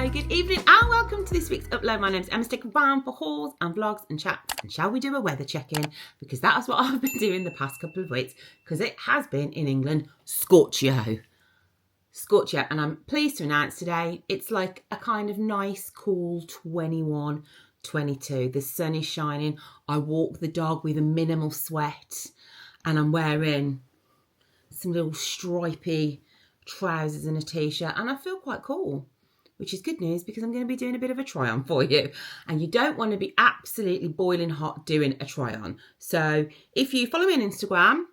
Hello, good evening and welcome to this week's upload. My name's Emma, sticking around for hauls and vlogs and chats. And shall we do a weather check-in? Because that is what I've been doing the past couple of weeks, because it has been in England scorchio. And I'm pleased to announce today it's like a kind of nice, cool 21, 22. The sun is shining. I walk the dog with a minimal sweat and I'm wearing some little stripy trousers and a t-shirt and I feel quite cool, which is good news because I'm going to be doing a bit of a try on for you, and you don't want to be absolutely boiling hot doing a try on. So if you follow me on Instagram,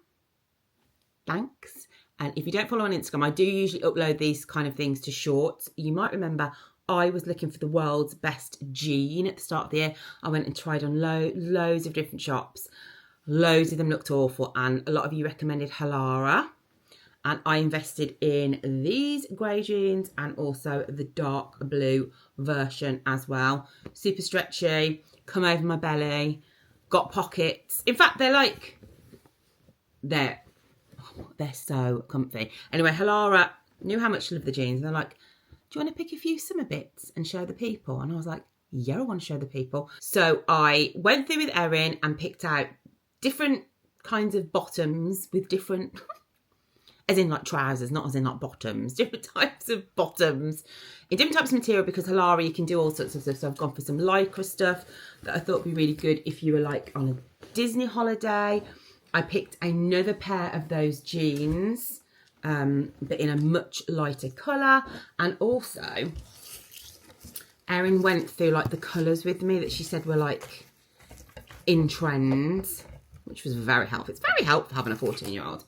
thanks, and if you don't follow on Instagram, I do usually upload these kind of things to shorts. You might remember I was looking for the world's best jean at the start of the year. I went and tried on loads of different shops. Loads of them looked awful, and a lot of you recommended Halara. And I invested in these grey jeans and also the dark blue version as well. Super stretchy, come over my belly, got pockets. In fact, they're so comfy. Anyway, Halara knew how much I love the jeans. They're like, do you want to pick a few summer bits and show the people? And I was like, yeah, I want to show the people. So I went through with Erin and picked out different kinds of bottoms with different... as in like trousers, not as in like bottoms. Different types of bottoms in different types of material, because Halara, you can do all sorts of stuff. So I've gone for some lycra stuff that I thought would be really good if you were like on a Disney holiday. I picked another pair of those jeans, but in a much lighter colour. And also, Erin went through like the colours with me that she said were like in trends, which was very helpful. It's very helpful having a 14-year-old.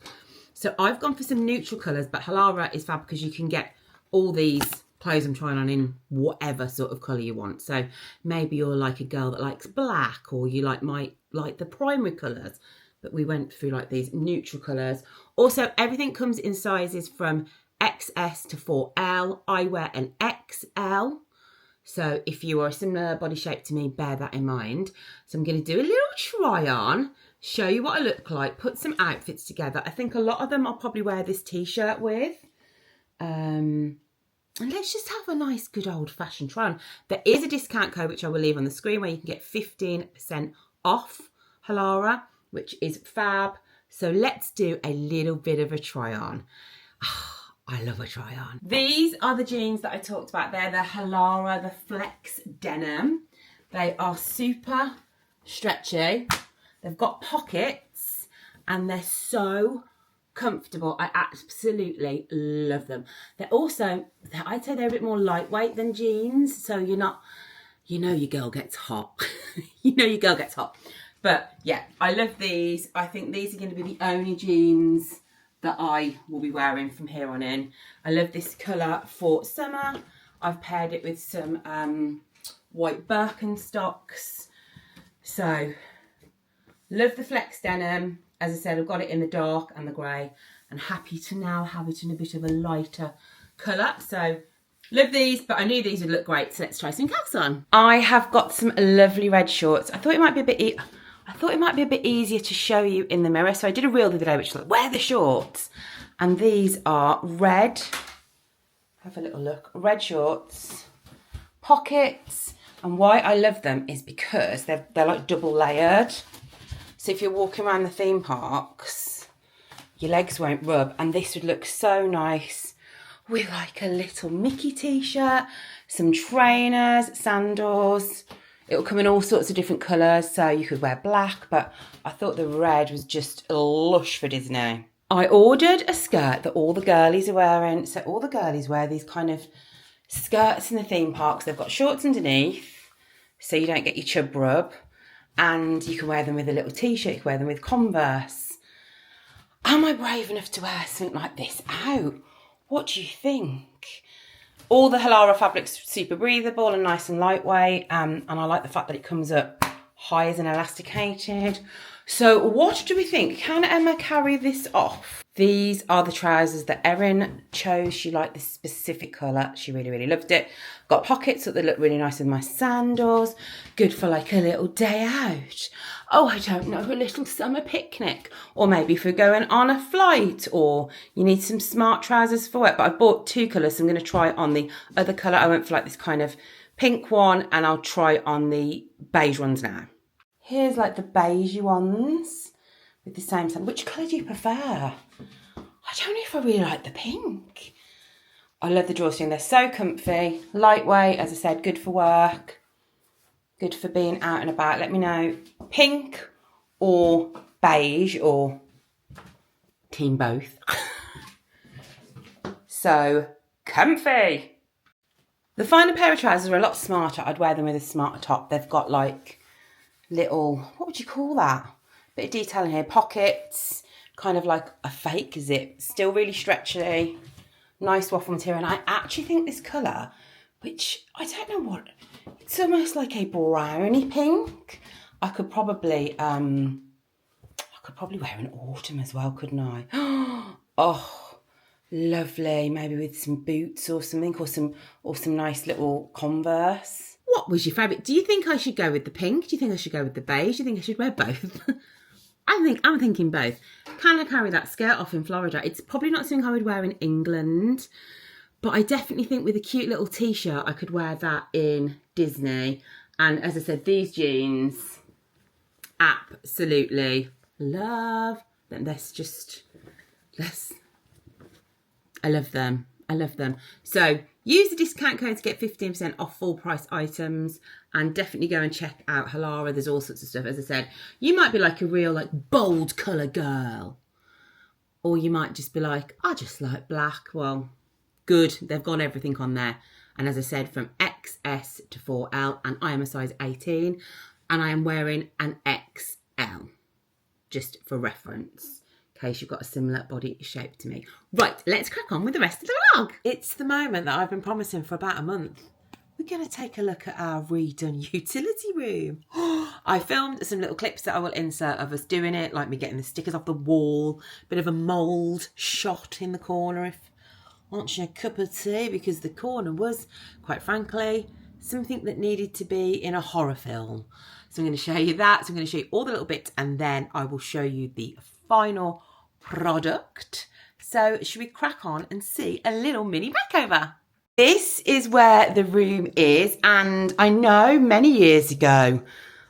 So I've gone for some neutral colours, but Halara is fab because you can get all these clothes I'm trying on in whatever sort of colour you want. So maybe you're like a girl that likes black, or you might like the primary colours. But we went through like these neutral colours. Also, everything comes in sizes from XS to 4L. I wear an XL. So if you are a similar body shape to me, bear that in mind. So I'm going to do a little try on, show you what I look like, put some outfits together. I think a lot of them I'll probably wear this t-shirt with. And let's just have a nice good old fashioned try on. There is a discount code which I will leave on the screen where you can get 15% off Halara, which is fab. So let's do a little bit of a try on. I love a try on. These are the jeans that I talked about there. They're Halara, the Flex Denim. They are super stretchy. They've got pockets and they're so comfortable. I absolutely love them. I'd say they're a bit more lightweight than jeans. So you're not, your girl gets hot. Your girl gets hot. But yeah, I love these. I think these are going to be the only jeans that I will be wearing from here on in. I love this colour for summer. I've paired it with some white Birkenstocks. So, love the Flex Denim. As I said, I've got it in the dark and the grey. And happy to now have it in a bit of a lighter colour. So, love these, but I knew these would look great. So let's try some calves on. I have got some lovely red shorts. I thought it might be a bit easier to show you in the mirror. So I did a reel the other day which was like, wear the shorts. And these are red. Have a little look. Red shorts, pockets. And why I love them is because they're like double layered. So if you're walking around the theme parks, your legs won't rub. And this would look so nice with like a little Mickey t-shirt, some trainers, sandals. It'll come in all sorts of different colours, so you could wear black, but I thought the red was just lush for Disney. I ordered a skirt that all the girlies are wearing. So all the girlies wear these kind of skirts in the theme parks. They've got shorts underneath, so you don't get your chub rub. And you can wear them with a little t-shirt, you can wear them with Converse. Am I brave enough to wear something like this out? What do you think? All the Halara fabric's super breathable and nice and lightweight. And I like the fact that it comes up high as an elasticated. So what do we think? Can Emma carry this off? These are the trousers that Erin chose. She liked this specific colour. She really, really loved it. Got pockets so they look really nice with my sandals. Good for like a little day out. Oh, I don't know, a little summer picnic. Or maybe if we're going on a flight, or you need some smart trousers for it. But I bought 2 colours, so I'm going to try on the other colour. I went for like this kind of pink one, and I'll try on the beige ones now. Here's like the beige ones with the same sand. Which colour do you prefer? I don't know if I really like the pink. I love the drawstring. They're so comfy, lightweight, as I said, good for work, good for being out and about. Let me know, pink or beige or team both. So comfy. The finer pair of trousers are a lot smarter. I'd wear them with a smarter top. They've got like little, what would you call that? Bit of detail in here, pockets, kind of like a fake zip, still really stretchy, nice waffle material. And I actually think this colour, which I don't know what, it's almost like a browny pink. I could probably wear in autumn as well, couldn't I? Oh, lovely. Maybe with some boots or something, or some nice little Converse. What was your favourite? Do you think I should go with the pink? Do you think I should go with the beige? Do you think I should wear both? I'm thinking both. Can I carry that skirt off in Florida? It's probably not something I would wear in England, but I definitely think with a cute little t-shirt, I could wear that in Disney. And as I said, these jeans, absolutely love them. I love them. I love them. So use the discount code to get 15% off full price items, and definitely go and check out Halara. There's all sorts of stuff. As I said, you might be like a real like bold colour girl, or you might just be like, I just like black. Well, good. They've got everything on there. And as I said, from XS to 4L, and I am a size 18 and I am wearing an XL, just for reference, in case you've got a similar body shape to me. Right, let's crack on with the rest of the vlog. It's the moment that I've been promising for about a month. We're going to take a look at our redone utility room. I filmed some little clips that I will insert of us doing it, like me getting the stickers off the wall, bit of a mould shot in the corner if wants a cup of tea, because the corner was, quite frankly, something that needed to be in a horror film. So I'm going to show you that. So I'm going to show you all the little bits, and then I will show you the final product. So should we crack on and see a little mini makeover? This is where the room is, and I know many years ago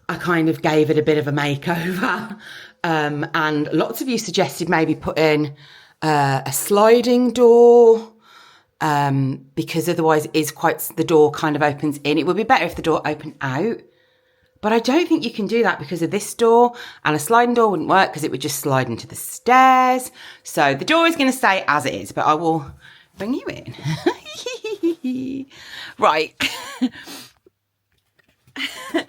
I kind of gave it a bit of a makeover, and lots of you suggested maybe put in a sliding door, because otherwise it is quite, the door kind of opens in. It would be better if the door opened out, but I don't think you can do that because of this door, and a sliding door wouldn't work because it would just slide into the stairs. So the door is going to stay as it is, but I will bring you in. Right. Ow!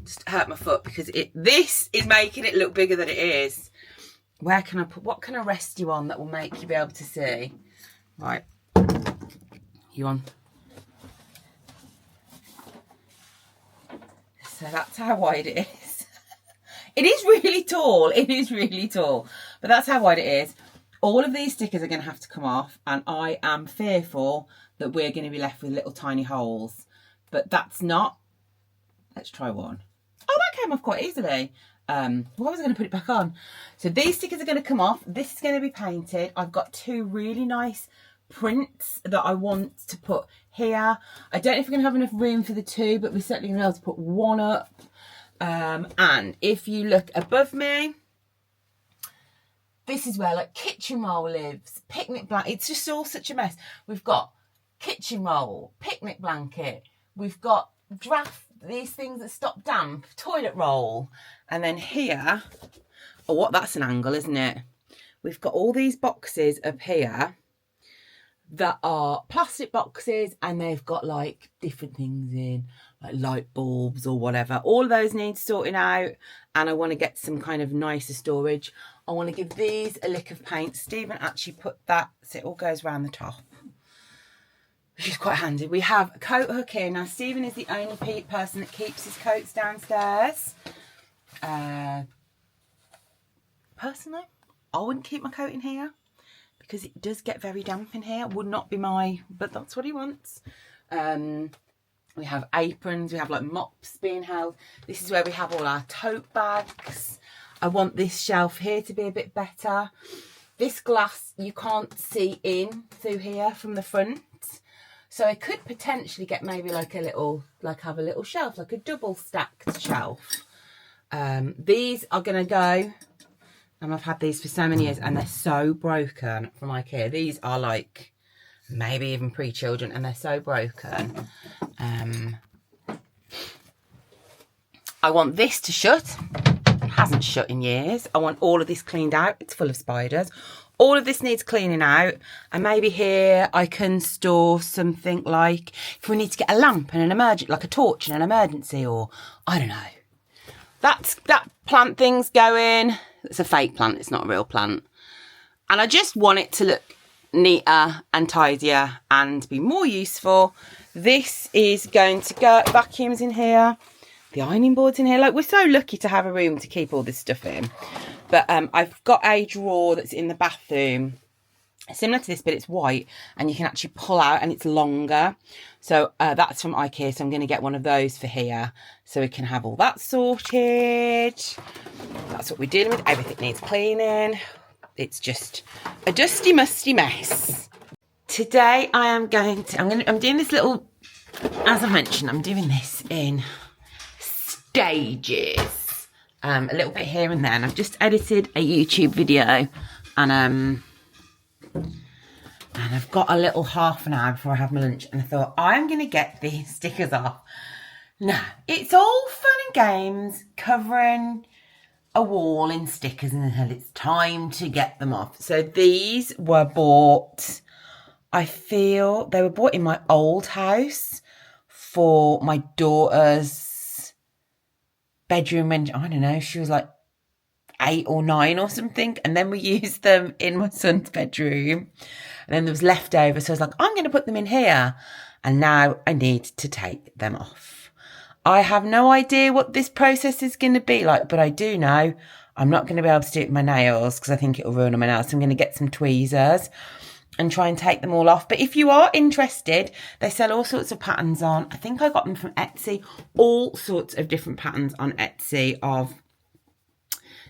Just hurt my foot because this is making it look bigger than it is. Where can I put, what can I rest you on that will make you be able to see? Right. You on? So that's how wide it is. It is really tall. It is really tall. But that's how wide it is. All of these stickers are going to have to come off, and I am fearful that we're going to be left with little tiny holes. But that's not. Let's try one. Oh, that came off quite easily. Why was I going to put it back on? So these stickers are going to come off. This is going to be painted. I've got 2 really nice prints that I want to put here. I don't know if we're going to have enough room for the 2, but we're certainly going to be able to put 1 up. And if you look above me, this is where like kitchen roll lives, picnic blanket. It's just all such a mess. We've got kitchen roll, picnic blanket. We've got draft, these things that stop damp, toilet roll. And then here, oh, what, that's an angle, isn't it? We've got all these boxes up here that are plastic boxes, and they've got like different things in, like light bulbs or whatever. All of those need sorting out, and I want to get some kind of nicer storage. I want to give these a lick of paint. Stephen actually put that so it all goes around the top, which is quite handy. We have a coat hook here. Now Stephen is the only person that keeps his coats downstairs. personally, I wouldn't keep my coat in here because it does get very damp in here. Would not be but that's what he wants. We have aprons, we have like mops being held. This is where we have all our tote bags. I want this shelf here to be a bit better. This glass, you can't see in through here from the front. So I could potentially get maybe like have a little shelf, like a double stacked shelf. These are going to go, and I've had these for so many years and they're so broken from IKEA. These are like maybe even pre-children and they're so broken. I want this to shut. It hasn't shut in years. I want all of this cleaned out. It's full of spiders. All of this needs cleaning out. And maybe here I can store something like if we need to get a lamp and an emergency, like a torch in an emergency, or I don't know. That plant thing's going. It's a fake plant. It's not a real plant. And I just want it to look neater and tidier and be more useful. This is going to go, vacuums in here, the ironing board's in here. Like, we're so lucky to have a room to keep all this stuff in. But I've got a drawer that's in the bathroom, similar to this, but it's white, and you can actually pull out and it's longer. So that's from IKEA, so I'm going to get one of those for here so we can have all that sorted. That's what we're dealing with. Everything needs cleaning. It's just a dusty, musty mess. Today I'm doing this little, as I mentioned, I'm doing this in stages. A little bit here and there. And I've just edited a YouTube video and I've got a little half an hour before I have my lunch, and I thought I'm going to get these stickers off. Now, it's all fun and games covering a wall in stickers until it's time to get them off. So these were bought, I feel they were bought in my old house for my daughter's bedroom when, I don't know, she was like 8 or 9 or something. And then we used them in my son's bedroom. And then there was leftover. So I was like, I'm going to put them in here. And now I need to take them off. I have no idea what this process is going to be like, but I do know I'm not going to be able to do it with my nails because I think it'll ruin my nails. So I'm going to get some tweezers and try and take them all off. But if you are interested, they sell all sorts of patterns on. I think I got them from Etsy. All sorts of different patterns on Etsy of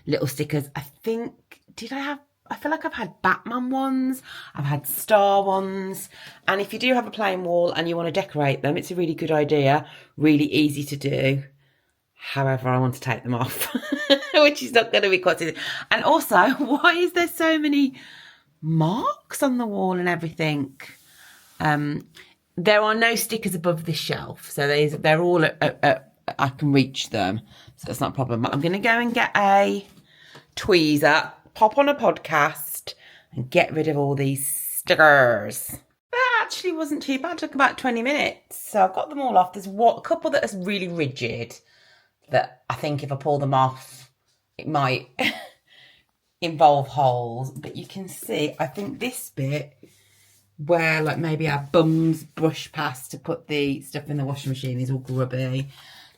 little stickers. I feel like I've had Batman ones, I've had star ones, and if you do have a plain wall and you want to decorate them, it's a really good idea, really easy to do. However, I want to take them off, which is not going to be quite easy. And also, why is there so many marks on the wall and everything? There are no stickers above this shelf, so they're all I can reach them, so that's not a problem. I'm going to go and get a tweezer, pop on a podcast and get rid of all these stickers. That actually wasn't too bad. It took about 20 minutes. So I've got them all off. There's a couple that are really rigid that I think if I pull them off, it might involve holes. But you can see, I think this bit where like maybe our bums brush past to put the stuff in the washing machine is all grubby.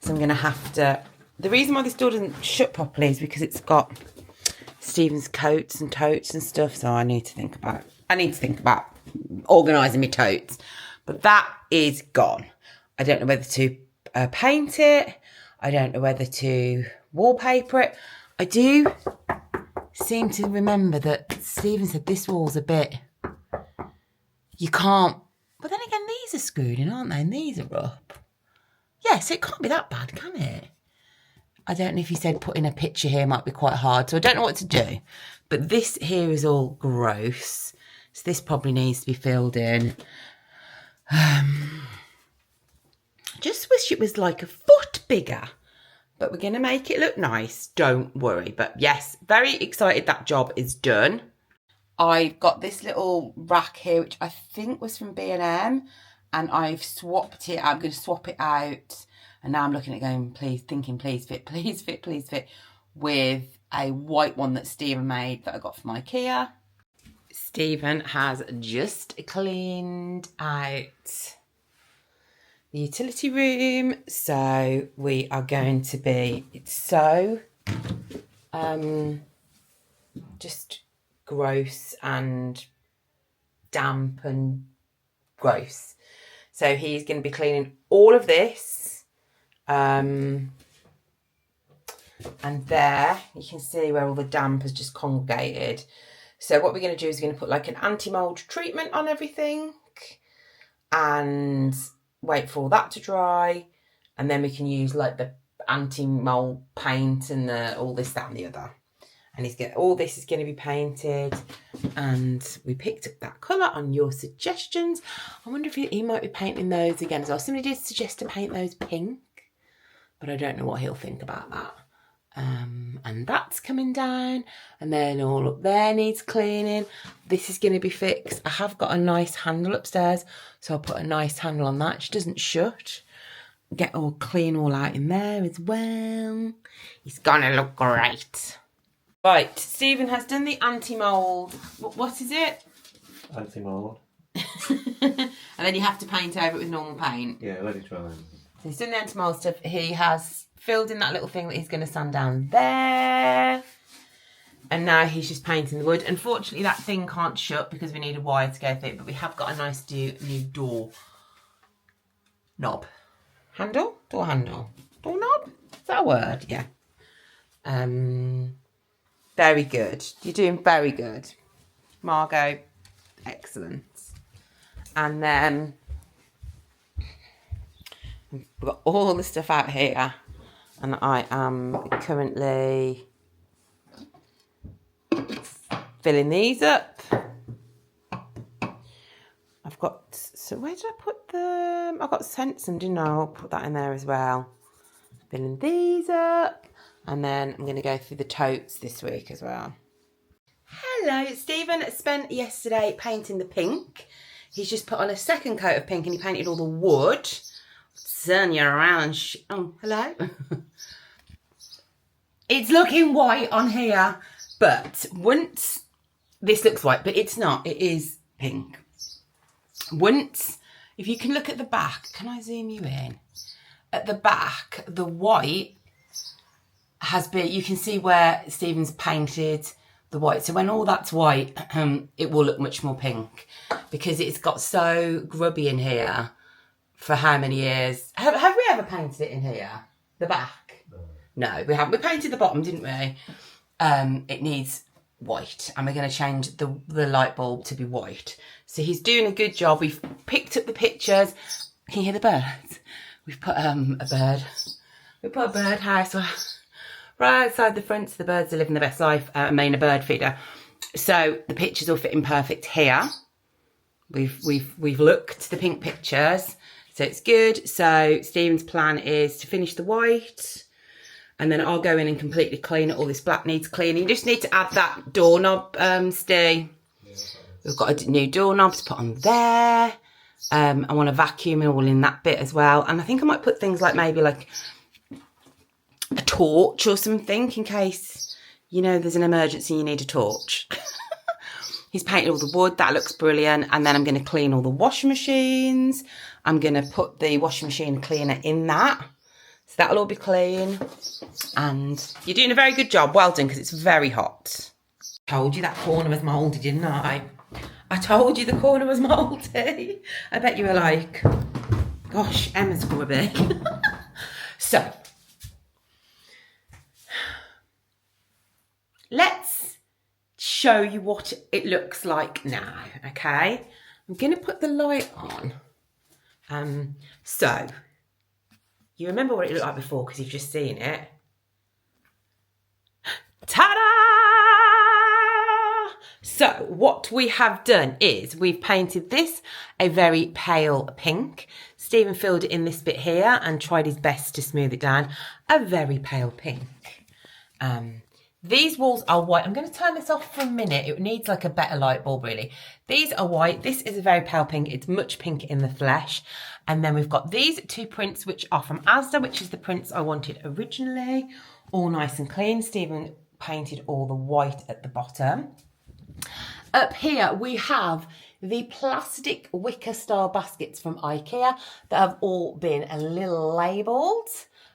So I'm going to have to... The reason why this door doesn't shut properly is because it's got Stephen's coats and totes and stuff, so I need to think about organising my totes. But that is gone. I don't know whether to paint it. I don't know whether to wallpaper it. I do seem to remember that Stephen said this wall's a bit, you can't, but then again these are screwed in, aren't they? And these are up. Yes, it can't be that bad, can it? I don't know if he said putting a picture here might be quite hard, so I don't know what to do. But this here is all gross. So this probably needs to be filled in. Just wish it was like a foot bigger. But we're going to make it look nice, don't worry. But yes, very excited that job is done. I've got this little rack here, which I think was from B&M. And I've swapped it. I'm going to swap it out. And now I'm looking at going, please fit, with a white one that Stephen made that I got from IKEA. Stephen has just cleaned out the utility room. So we are going to be, it's so just gross and damp and gross. So he's going to be cleaning all of this. And there you can see where all the damp has just congregated. So what we're going to do is we're going to put like an anti-mold treatment on everything and wait for all that to dry. And then we can use like the anti-mold paint and all this, that and the other. And all this is going to be painted. And we picked up that colour on your suggestions. I wonder if he might be painting those again as well. Somebody did suggest to paint those pink, but I don't know what he'll think about that. And that's coming down. And then all up there needs cleaning. This is going to be fixed. I have got a nice handle upstairs, so I'll put a nice handle on that. She doesn't shut. Get all clean all out in there as well. It's going to look great. Right, Stephen has done the anti-mould. What is it? Anti-mould. And then you have to paint over it with normal paint. Yeah, let it dry. So he's done the anti-mould stuff. He has filled in that little thing that he's going to sand down there. And now he's just painting the wood. Unfortunately, that thing can't shut because we need a wire to go through it. But we have got a nice new door knob. Handle? Door handle. Door knob? Is that a word? Yeah. Very good. You're doing very good. Margot, excellent. And then we've got all the stuff out here. And I am currently filling these up. I've got, so where did I put them? I got sent some, didn't I? I'll put that in there as well. Filling these up. And then I'm going to go through the totes this week as well. Hello, Stephen spent yesterday painting the pink. He's just put on a second coat of pink and he painted all the wood. Turn you around. Oh, hello. It's looking white on here, but once this looks white, but it's not. It is pink. Once, if you can look at the back, can I zoom you in? At the back, the white has been, you can see where Stephen's painted the white. So when all that's white, it will look much more pink because it's got so grubby in here for how many years? Have we ever painted it in here? The back? No, we haven't. We painted the bottom, didn't we? It needs white and we're going to change the light bulb to be white. So he's doing a good job. We've picked up the pictures. Can you hear the birds? We've put a bird. We put a bird house right outside the front, so the birds are living the best life. Main a bird feeder. So the pictures all fit in perfect here. We've looked the pink pictures, so it's good. So Stephen's plan is to finish the white, and then I'll go in and completely clean it. All this black needs cleaning. You just need to add that doorknob, Steve. We've got a new doorknob to put on there. I want to vacuum it all in that bit as well. And I think I might put things like maybe like a torch or something in case, you know, there's an emergency, you need a torch. He's painted all the wood. That looks brilliant. And then I'm going to clean all the washing machines. I'm going to put the washing machine cleaner in that. So that'll all be clean. And you're doing a very good job. Well done, because it's very hot. I told you that corner was mouldy, didn't I? I told you the corner was mouldy. I bet you were like, gosh, Emma's grubby. So, let's show you what it looks like now, okay? I'm going to put the light on. So, you remember what it looked like before because you've just seen it. Ta-da! So, what we have done is we've painted this a very pale pink. Stephen filled it in this bit here and tried his best to smooth it down. A very pale pink. These walls are white. I'm going to turn this off for a minute. It needs like a better light bulb, really. These are white. This is a very pale pink. It's much pink in the flesh. And then we've got these two prints, which are from Asda, which is the prints I wanted originally. All nice and clean. Stephen painted all the white at the bottom. Up here, we have the plastic wicker style baskets from IKEA that have all been a little labelled.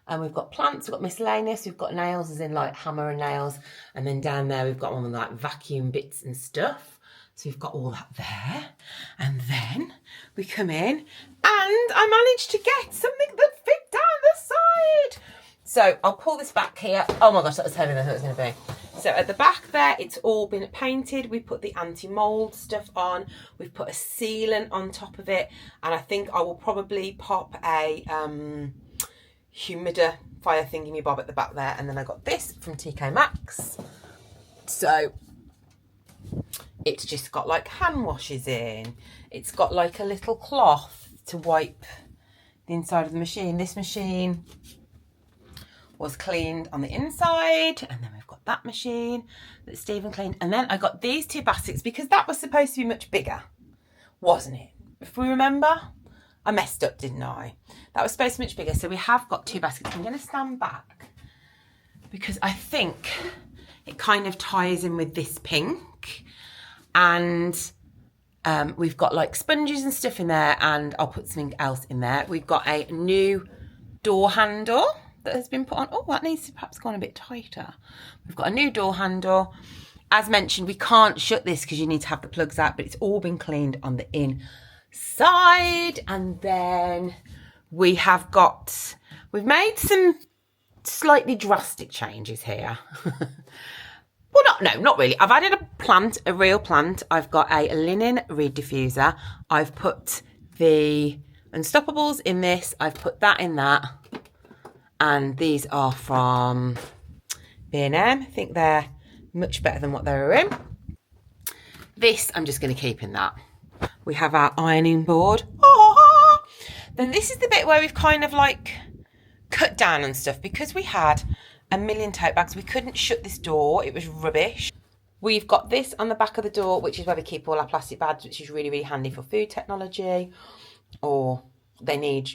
And we've got plants, we've got miscellaneous, we've got nails, as in like hammer and nails. And then down there, we've got one with like vacuum bits and stuff. So we've got all that there. And then we come in and I managed to get something that fit down the side. So I'll pull this back here. Oh my gosh, that was heavier than I thought it was going to be. So at the back there, it's all been painted. We put the anti-mold stuff on. We've put a sealant on top of it. And I think I will probably pop a humidifier thingy-me-bob at the back there. And then I got this from TK Maxx. So it's just got like hand washes in. It's got like a little cloth to wipe the inside of the machine. This machine was cleaned on the inside, and then we've got that machine that Stephen cleaned. And then I got these two baskets because that was supposed to be much bigger, wasn't it? If we remember, I messed up, didn't I? That was supposed to be much bigger. So we have got two baskets. I'm going to stand back because I think it kind of ties in with this pink. And we've got like sponges and stuff in there, and I'll put something else in there. We've got a new door handle that has been put on. Oh, that needs to perhaps go on a bit tighter. We've got a new door handle. As mentioned, we can't shut this because you need to have the plugs out, but it's all been cleaned on the inside. And then we've made some slightly drastic changes here. Well, not really. I've added a real plant. I've got a linen reed diffuser. I've put the Unstoppables in this. I've put that in that. And these are from B&M. I think they're much better than what they were in. This, I'm just going to keep in that. We have our ironing board. Oh! Then this is the bit where we've kind of like cut down and stuff because we had a million tote bags. We couldn't shut this door. It was rubbish. We've got this on the back of the door, which is where we keep all our plastic bags, which is really, really handy for food technology, or they need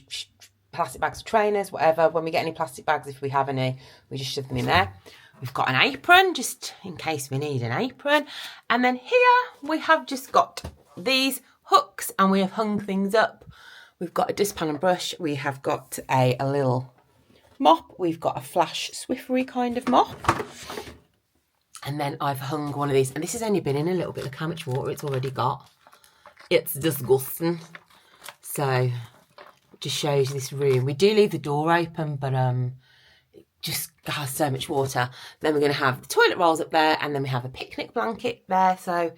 plastic bags for trainers, whatever. When we get any plastic bags, if we have any, we just shove them in there. We've got an apron, just in case we need an apron. And then here we have just got these hooks and we have hung things up. We've got a dustpan and brush. We have got a little mop. We've got a flash Swiffery kind of mop. And then I've hung one of these. And this has only been in a little bit. Look how much water it's already got. It's disgusting. So just shows you this room. We do leave the door open, but it just has so much water. Then we're going to have the toilet rolls up there, and then we have a picnic blanket there. So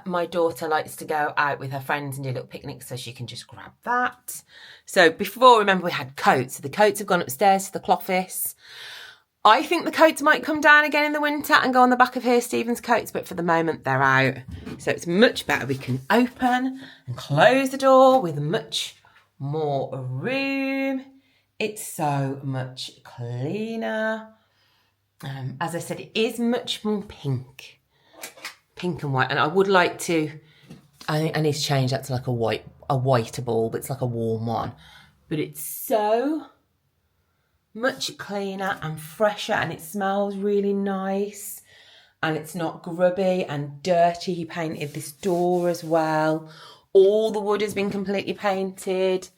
my daughter likes to go out with her friends and do little picnics, so she can just grab that. So before, remember, we had coats. So the coats have gone upstairs to the clothice. I think the coats might come down again in the winter and go on the back of here, Stephen's coats, but for the moment they're out. So it's much better. We can open and close the door with much more room. It's so much cleaner. As I said, it is much more pink and white. And I would like to, I think I need to change that to like a whiter bulb. It's like a warm one, but it's so much cleaner and fresher, and it smells really nice, and it's not grubby and dirty. He painted this door as well. All the wood has been completely painted.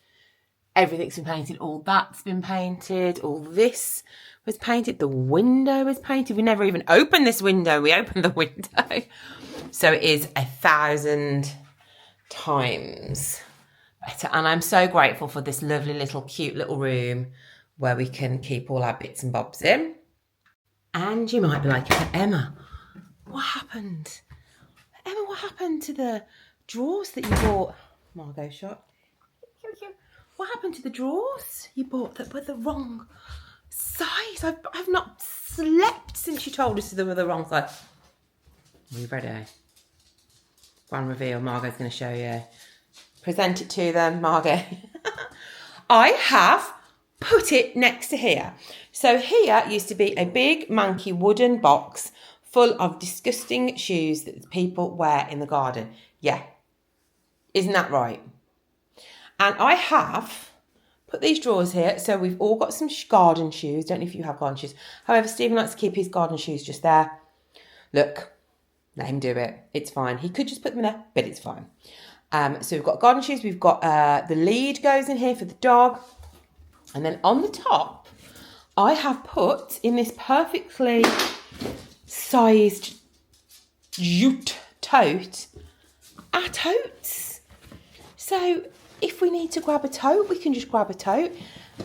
Everything's been painted. All that's been painted. All this was painted. The window was painted. We never even opened this window. We opened the window. So it is 1,000 times better. And I'm so grateful for this lovely little cute little room where we can keep all our bits and bobs in. And you might be like, Emma, what happened? Emma, what happened to the drawers that you bought? Margot shot. What happened to the drawers you bought that were the wrong size? I've not slept since you told us they were the wrong size. Are you ready? Grand reveal. Margot's going to show you. Present it to them, Margot. I have put it next to here. So here used to be a big manky wooden box full of disgusting shoes that people wear in the garden. Yeah. Isn't that right? And I have put these drawers here. So we've all got some garden shoes. Don't know if you have garden shoes. However, Stephen likes to keep his garden shoes just there. Look, let him do it. It's fine. He could just put them there, but it's fine. So we've got garden shoes. We've got the lead goes in here for the dog. And then on the top, I have put in this perfectly sized jute tote our totes. So if we need to grab a tote, we can just grab a tote.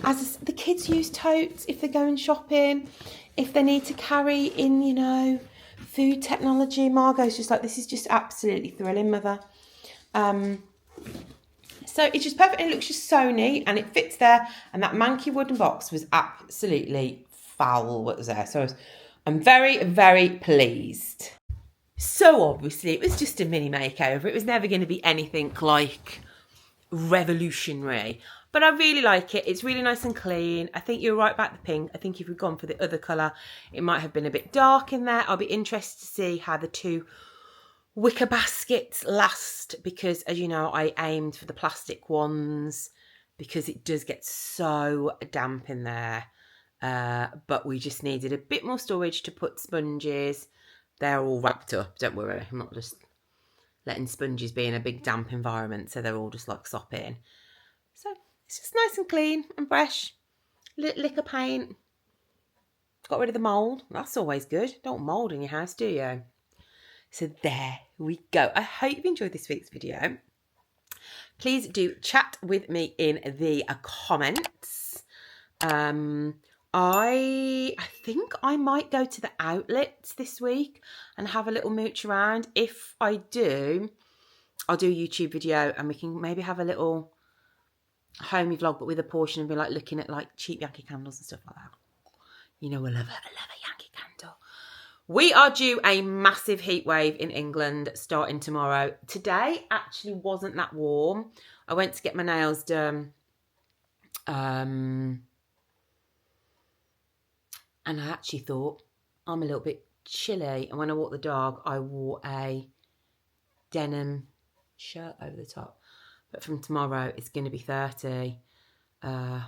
As the kids use totes if they're going shopping, if they need to carry in, you know, food technology. Margot's just like, this is just absolutely thrilling, mother. So it's just perfect. It looks just so neat and it fits there. And that manky wooden box was absolutely foul what was there. So I'm very, very pleased. So obviously it was just a mini makeover. It was never going to be anything like revolutionary. But I really like it. It's really nice and clean. I think you're right about the pink. I think if we'd gone for the other colour, it might have been a bit dark in there. I'll be interested to see how the two wicker baskets last, because as you know, I aimed for the plastic ones because it does get so damp in there. But we just needed a bit more storage to put sponges. They're all wrapped up, don't worry. I'm not just letting sponges be in a big damp environment, so they're all just like sopping. So it's just nice and clean and fresh. Lick of paint. Got rid of the mould. That's always good. Don't mould in your house, do you? So there we go. I hope you enjoyed this week's video. Please do chat with me in the comments. I think I might go to the outlets this week and have a little mooch around. If I do, I'll do a YouTube video and we can maybe have a little homey vlog, but with a portion and be like looking at like cheap Yankee candles and stuff like that. You know, I love a Yankee candle. We are due a massive heat wave in England starting tomorrow. Today actually wasn't that warm. I went to get my nails done. And I actually thought I'm a little bit chilly. And when I walked the dog, I wore a denim shirt over the top. But from tomorrow, it's going to be 30. And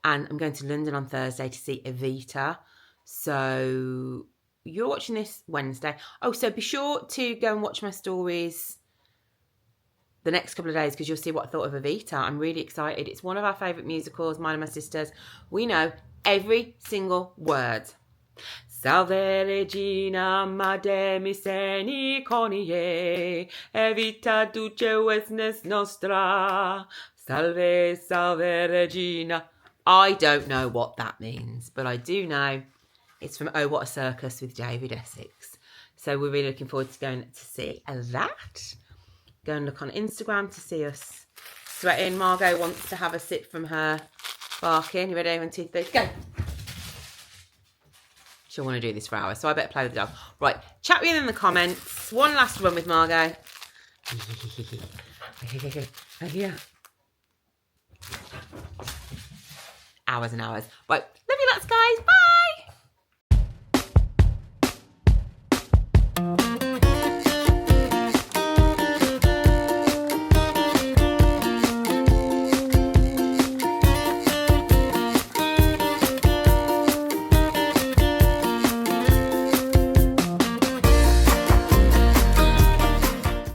I'm going to London on Thursday to see Evita. So you're watching this Wednesday. Oh, so be sure to go and watch my stories the next couple of days because you'll see what I thought of Evita. I'm really excited. It's one of our favourite musicals, mine and my sister's. We know every single word. Salve regina mademi seni conie, evita ducewesnes nostra. Salve, salve regina. I don't know what that means, but I do know it's from Oh What a Circus with David Essex. So we're really looking forward to going to see that. Go and look on Instagram to see us sweating. Margot wants to have a sip from her barking. You ready? 1, 2, 3, go. She'll want to do this for hours, so I better play with the dog. Right, chat with you in the comments. One last run with Margot. Yeah. Hours and hours. Right, love you lots, guys. Bye.